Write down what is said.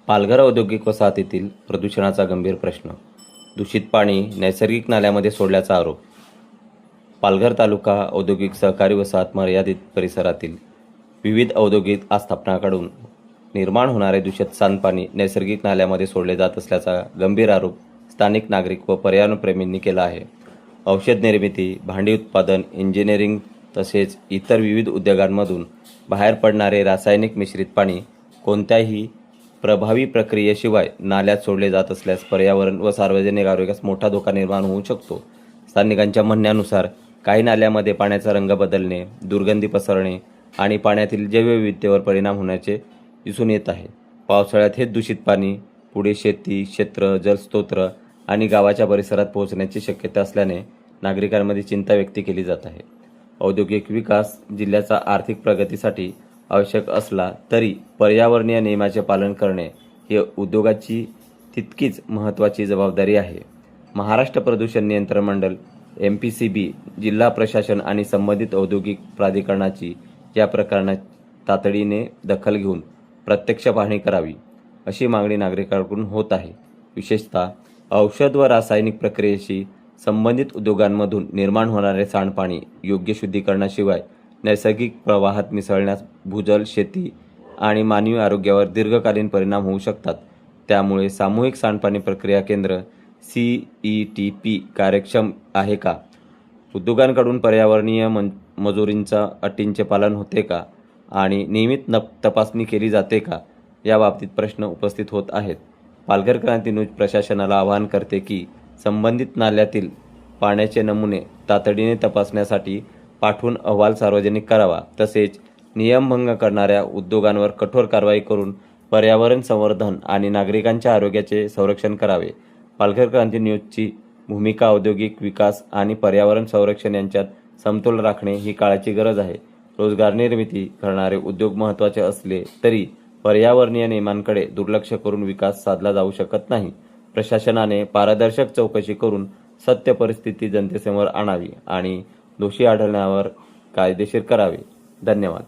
पालघर औद्योगिक वसाहतीतील प्रदूषणाचा गंभीर प्रश्न. दूषित पाणी नैसर्गिक नाल्यामध्ये सोडल्याचा आरोप. पालघर तालुका औद्योगिक सहकारी वसाहत मर्यादित परिसरातील विविध औद्योगिक आस्थापनांकडून निर्माण होणारे दूषित सांडपाणी नैसर्गिक नाल्यामध्ये सोडले जात असल्याचा गंभीर आरोप स्थानिक नागरिक व पर्यावरणप्रेमींनी केला आहे. औषध निर्मिती, भांडी उत्पादन, इंजिनिअरिंग तसेच इतर विविध उद्योगांमधून बाहेर पडणारे रासायनिक मिश्रित पाणी कोणत्याही प्रभावी प्रक्रियेशिवाय नाल्यात सोडले जात असल्यास पर्यावरण व सार्वजनिक आरोग्यास मोठा धोका निर्माण होऊ शकतो. स्थानिकांच्या म्हणण्यानुसार काही नाल्यामध्ये पाण्याचा रंग बदलणे, दुर्गंधी पसरणे आणि पाण्यातील जैवविविधतेवर परिणाम होण्याचे दिसून येत आहे. पावसाळ्यात हे दूषित पाणी पुढे शेती, क्षेत्र, जलस्रोत आणि गावाच्या परिसरात पोहोचण्याची शक्यता असल्याने नागरिकांमध्ये चिंता व्यक्त केली जात आहे. औद्योगिक विकास जिल्ह्याच्या आर्थिक प्रगतीसाठी आवश्यक असला तरी पर्यावरणीय नियमाचे पालन करणे ही उद्योगाची तितकीच महत्त्वाची जबाबदारी आहे. महाराष्ट्र प्रदूषण नियंत्रण मंडळ MPCB, जिल्हा प्रशासन आणि संबंधित औद्योगिक प्राधिकरणाची या प्रकरणात तातडीने दखल घेऊन प्रत्यक्ष पाहणी करावी, अशी मागणी नागरिकांकडून होत आहे. विशेषतः औषध व रासायनिक प्रक्रियेशी संबंधित उद्योगांमधून निर्माण होणारे सांडपाणी योग्य शुद्धीकरणाशिवाय नैसर्गिक प्रवाहात मिसळण्यास भूजल, शेती आणि मानवी आरोग्यावर दीर्घकालीन परिणाम होऊ शकतात. त्यामुळे सामूहिक सांडपाणी प्रक्रिया केंद्र CETP कार्यक्षम आहे का? उद्योगांकडून पर्यावरणीय मंजुरींच्या अटींचे पालन होते का? आणि नियमित तपासणी केली जाते का? याबाबतीत प्रश्न उपस्थित होत आहेत. पालघर क्रांती न्यूज प्रशासनाला आवाहन करते की संबंधित नाल्यातील पाण्याचे नमुने तातडीने तपासण्यासाठी पाठवून अहवाल सार्वजनिक करावा. तसेच नियमभंग करणाऱ्या उद्योगांवर कठोर कारवाई करून पर्यावरण संवर्धन आणि नागरिकांच्या आरोग्याचे संरक्षण करावे. पालघर क्रांती न्यूजची भूमिका औद्योगिक विकास आणि पर्यावरण संरक्षण यांच्यात समतोल राखणे ही काळाची गरज आहे. रोजगार निर्मिती करणारे उद्योग महत्त्वाचे असले तरी पर्यावरणीय नियमांकडे दुर्लक्ष करून विकास साधला जाऊ शकत नाही. प्रशासनाने पारदर्शक चौकशी करून सत्य परिस्थिती जनतेसमोर आणावी आणि दोषी आढळण्यावर कायदेशीर करावे. धन्यवाद.